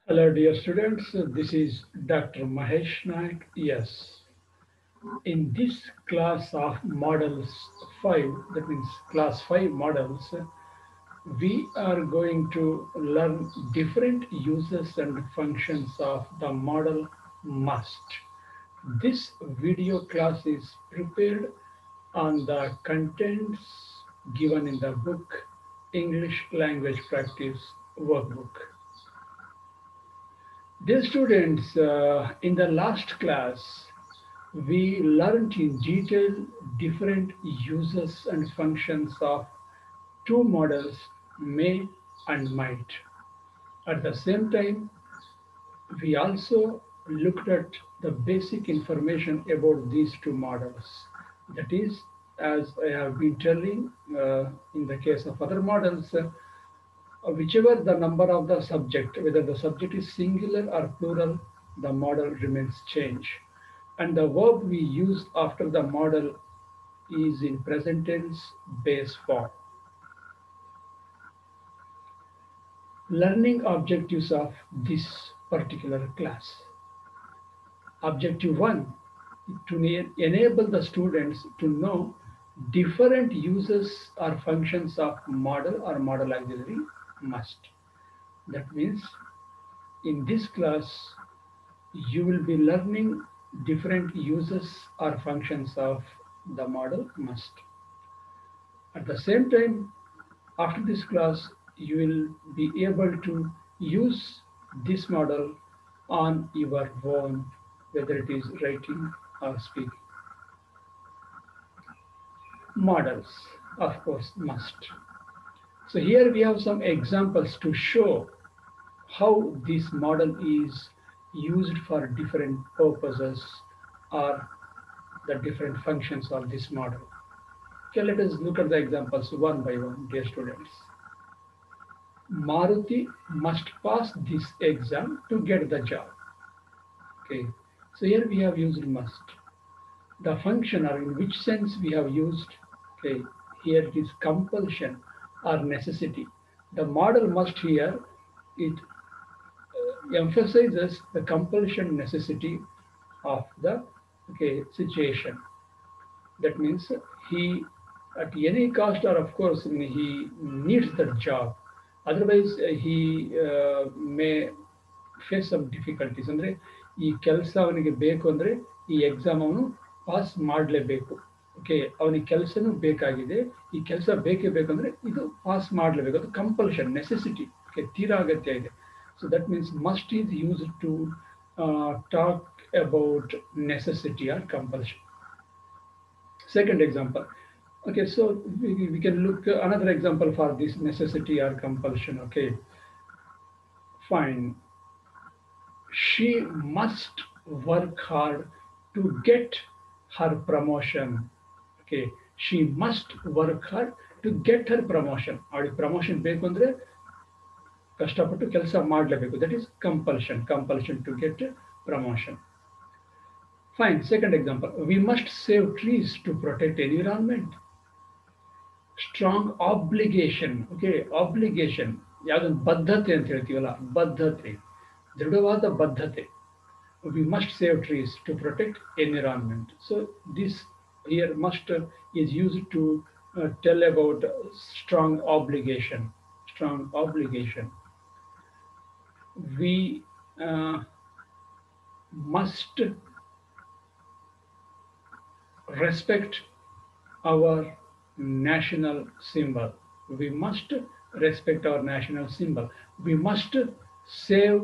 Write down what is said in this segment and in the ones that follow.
Hello, dear students. This is Dr. Mahesh Naik. Yes, in this class of models 5, that means class 5 models, we are going to learn different uses and functions of the model must. This video class is prepared on the contents given in the book English Language Practice Workbook. Dear students, in the last class, we learned in detail different uses and functions of two models, may and might. At the same time, we also looked at the basic information about these two models. That is, as I have been telling, in the case of other models, whichever the number of the subject, whether the subject is singular or plural, the model remains change. And the verb we use after the model is in present tense base form. Learning objectives of this particular class. Objective 1, to enable the students to know different uses or functions of model or model auxiliary must. That means in this class, you will be learning different uses or functions of the model must. At the same time, after this class, you will be able to use this model on your own, whether it is writing or speaking. Models, of course, must. So here we have some examples to show how this model is used for different purposes or the different functions of this model. Okay, let us look at the examples one by one, dear students. Maruti must pass this exam to get the job. Okay, so here we have used must. The function or in which sense we have used, okay, here it is compulsion or necessity. The model must here, it emphasizes the compulsion necessity of the situation. That means he, at any cost, or of course, he needs that job. Otherwise, he may face some difficulties. ಅಂದ್ರೆ ಈ ಕೆಲಸ ಅವನಿಗೆ ಬೇಕು ಅಂದ್ರೆ ಈ exam ಅವನು pass ಮಾಡಲೇಬೇಕು. Okay, ಅವನಿಗೆ ಕೆಲಸನೂ ಬೇಕಾಗಿದೆ, ಈ ಕೆಲಸ ಬೇಕೇ ಬೇಕಂದ್ರೆ ಇದು ಪಾಸ್ ಮಾಡಲೇಬೇಕು. ಅದು ಕಂಪಲ್ಷನ್, ನೆಸೆಸಿಟಿ, ಓಕೆ, ತೀರಾ ಅಗತ್ಯ ಇದೆ. So that means must is used to talk about necessity or compulsion. Second example. Okay, so we can look another example for this necessity or compulsion. Okay, fine. She must work hard to get her promotion. Okay, she must work hard to get her promotion. ಅವಳಿಗೆ promotion ಬೇಕು ಅಂದ್ರೆ ಕಷ್ಟಪಟ್ಟು ಕೆಲಸ ಮಾಡಲೇಬೇಕು. That is compulsion. Compulsion to get promotion. Fine. Second example. We must save trees to protect environment. Strong obligation. Okay, obligation. ಯಾವುದೊಂದು ಬದ್ಧತೆ ಅಂತ ಹೇಳ್ತೀವಲ್ಲ, ಬದ್ಧತೆ, ದೃಢವಾದ ಬದ್ಧತೆ. We must save trees to protect environment. So this here must is used to tell about strong obligation. Strong obligation. We must respect our national symbol. We must respect our national symbol. We must save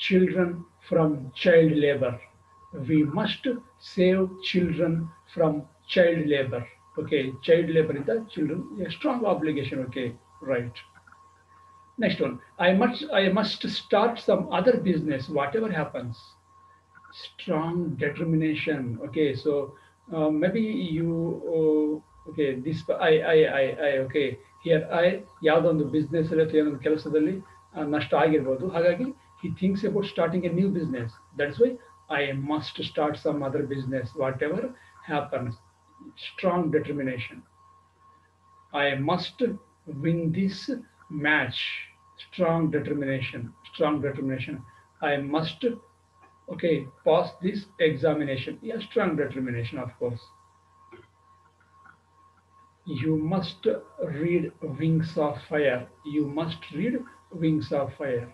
children from child labor. We must save children from child labor. Okay, child labor is the children, a strong obligation. Okay, right. Next one. I must start some other business, whatever happens. Strong determination. Okay, so maybe you okay, this I okay, here I ಯಾವುದೋ ಒಂದು business ಅಲ್ಲಿ ಅಥವಾ ಏನೊಂದು ಕೆಲಸದಲ್ಲಿ ನಷ್ಟ ಆಗಿರ್ಬೋದು. ಹಾಗಾಗಿ he thinks about starting a new business. That's why I must start some other business, whatever happens. Strong determination. I must win this match. Strong determination, strong determination. I must, okay, pass this examination. Yeah, strong determination, of course. You must read Wings of Fire. You must read Wings of Fire.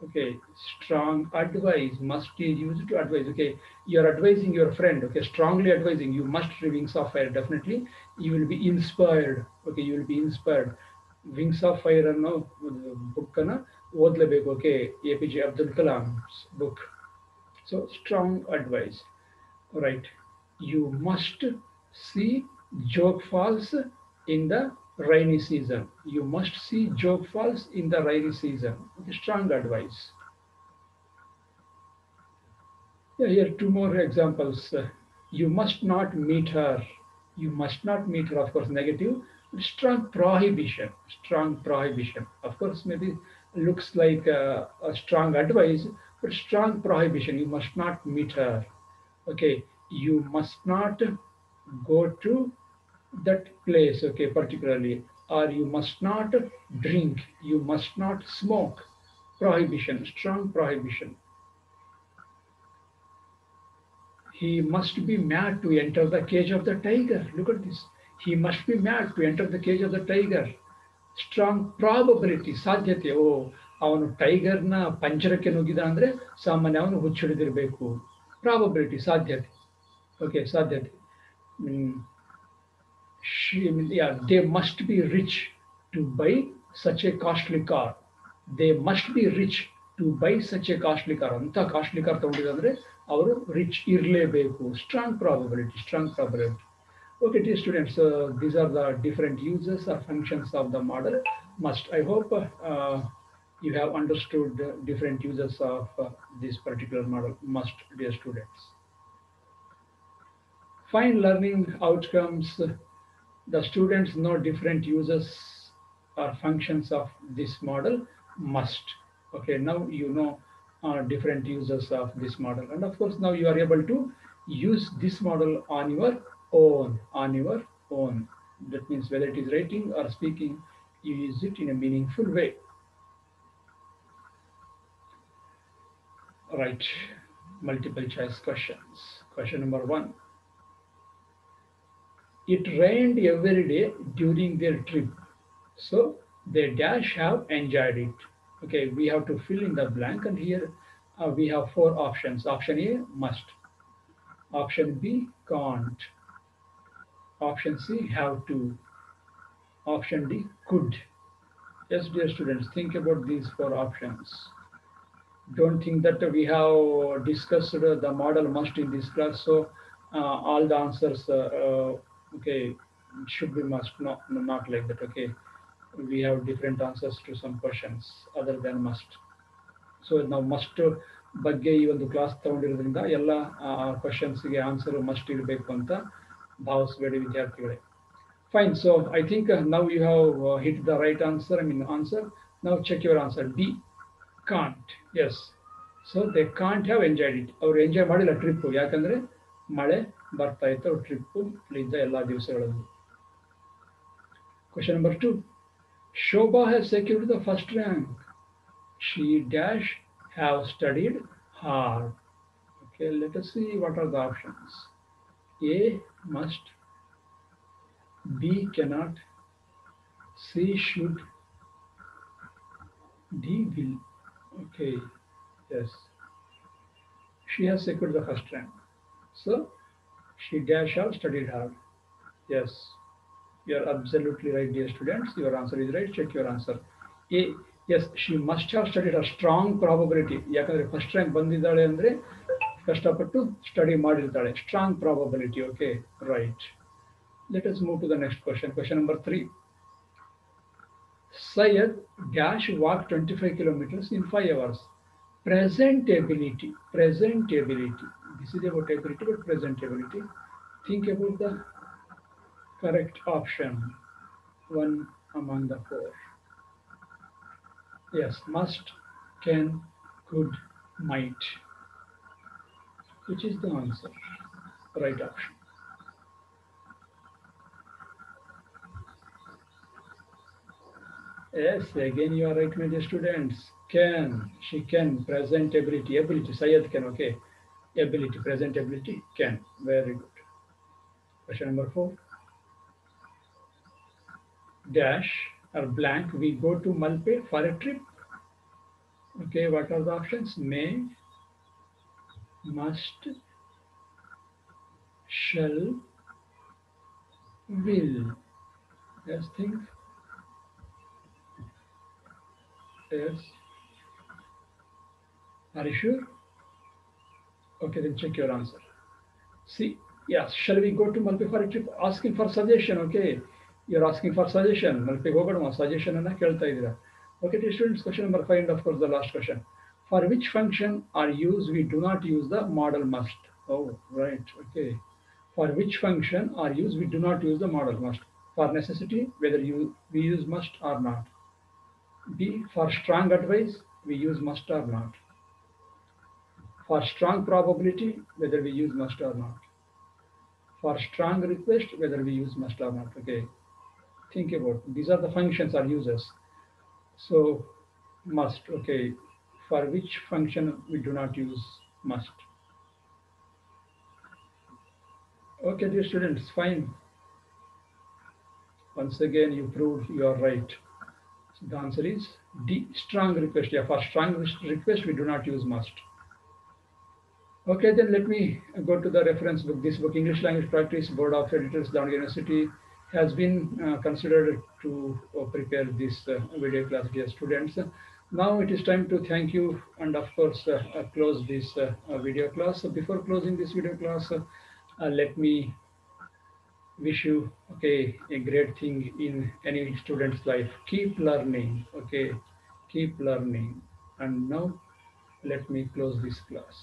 Okay, strong advice must be used to advise. Okay, you're advising your friend. Okay, strongly advising. You must read Wings of Fire. Definitely, you will be inspired. Okay, you will be inspired. Wings of Fire ಅನ್ನೋ ಬುಕ್ಕನ್ನು ಓದಲೇಬೇಕು. Okay, APJ Abdul Kalam's book. So strong advice. Right. You must see Joke Falls in the rainy season. You must see Joke Falls in the rainy season. Strong advice. Yeah, here two more examples. You must not meet her. You must not meet her, of course, negative. Strong prohibition. Strong prohibition. Of course, maybe looks like a strong advice, but strong prohibition. You must not meet her. Okay, you must not go to that place, okay, particularly, or you must not drink, you must not smoke. Prohibition, strong prohibition. He must be mad to enter the cage of the tiger. Look at this. He must be mad to enter the cage of the tiger. Strong probability, ಸಾಧ್ಯತೆ. ಓ, ಅವನು ಟೈಗರ್ನ ಪಂಜರಕ್ಕೆ ನುಗ್ಗಿದ ಅಂದ್ರೆ ಸಾಮಾನ್ಯ ಅವನು ಹುಚ್ಚಿಡಿದಿರಬೇಕು. Probability, ಸಾಧ್ಯತೆ. Okay, ಸಾಧ್ಯತೆ. Yeah, they must be rich to buy such a costly car. They must be rich to buy such a costly car. ಅಂತ costly car ತಗೊಂಡಿದ್ರೆ ಅವರು ರಿಚ್ ಇರಲೇಬೇಕು. Strong probability, strong probability. Okay, dear students, these are the different uses or functions of the model must. I hope you have understood different uses of this particular model must, dear students. Find learning outcomes. The students know different uses or functions of this model must. Okay, now you know different uses of this model, and of course now you are able to use this model on your own, on your own. That means whether it is writing or speaking, you use it in a meaningful way. Right, multiple choice questions. Question number 1. It rained every day during their trip, so they dash have enjoyed it. Okay, we have to fill in the blank, and here we have 4 options. Option A, must. Option B, can't. Option C, have to. Option D, could. Yes, dear students, think about these 4 options. Don't think that we have discussed the model must in this class, so all the answers okay, should be must. No, no, not like that. Okay, we have different answers to some questions other than must. So now must ಬಗ್ಗೆ ಈ ಒಂದು class ತಗೊಂಡಿರೋದ್ರಿಂದ ಎಲ್ಲ ಕ್ವಶನ್ಸ್ಗೆ answer must ಇರಬೇಕು ಅಂತ ಭಾವಿಸಬೇಡಿ ವಿದ್ಯಾರ್ಥಿಗಳೇ. Fine, so I think now you have hit the right answer. I mean answer. Now check your answer. B, can't. Yes, so they can't have enjoyed it. ಅವರು enjoy ಮಾಡಿಲ್ಲ trip, ಯಾಕಂದ್ರೆ ಮಳೆ ಬರ್ತಾ ಇತ್ತು ಅವ್ರ ಟ್ರಿಪ್ ಇದ್ದ ಎಲ್ಲ ದಿವಸಗಳಲ್ಲಿ. Question number 2. Shobha has secured the first rank. She dash have studied hard. Okay, let us see what are the options. A, must. B, cannot. C, should. D, will. Okay, yes. She has secured the first rank, so she dash have studied hard. Yes, you are absolutely right, dear students. Your answer is right. Check your answer. A, yes, she must have studied. A strong probability. ಯಾಕಂದ್ರೆ first rank ಬಂದಿದ್ದಾಳೆ ಅಂದ್ರೆ ಕಷ್ಟಪಟ್ಟು study ಮಾಡಿರ್ತಾಳೆ. Strong probability. Okay, right. Let us move to the next question. Question number 3. Syed dash walk 25 kilometers in 5 hours. Presentability. Presentability. This is about ability, but presentability. Think about the correct option. One among the 4. Yes, must, can, could, might. Which is the answer? Right option. Yes, again you are right, my dear students. Can, she can, present ability, ability, Sayed can, okay. Ability, present ability, can. Very good. Question number 4. Dash or blank, we go to Malpe for a trip. Okay, what are the options? May, must, shall, will. Yes, think. Yes. Are you sure? Okay, then check your answer. See, yes, shall we go to Malpe for a trip? Asking for suggestion, okay. You're asking for suggestion. Malpe ಹೋಗೋಣ suggestion ಅನ್ನ ಕೇಳ್ತಾ ಇದ್ದೀರಾ. Okay, dear students, question number 5 and of course the last question. For which function or use we do not use the modal must? Oh, right, okay. For which function or use we do not use the modal must? For necessity, whether we use must or not. B, for strong advice, we use must or not. For strong probability, whether we use must or not. For strong request, whether we use must or not. Okay, think about these are the functions or uses. So must, okay. For which function we do not use must? Okay, dear students, fine. Once again, you proved you are right. So the answer is D, strong request. Yeah, for strong request, we do not use must. Okay, then let me go to the reference book. This book, English Language Practice, Board of Editors, Down University, has been considered to prepare this video class, dear students. Now it is time to thank you and, of course, close this video class. So before closing this video class, let me wish you, okay, a great thing in any student's life. Keep learning, okay, keep learning. And now let me close this class.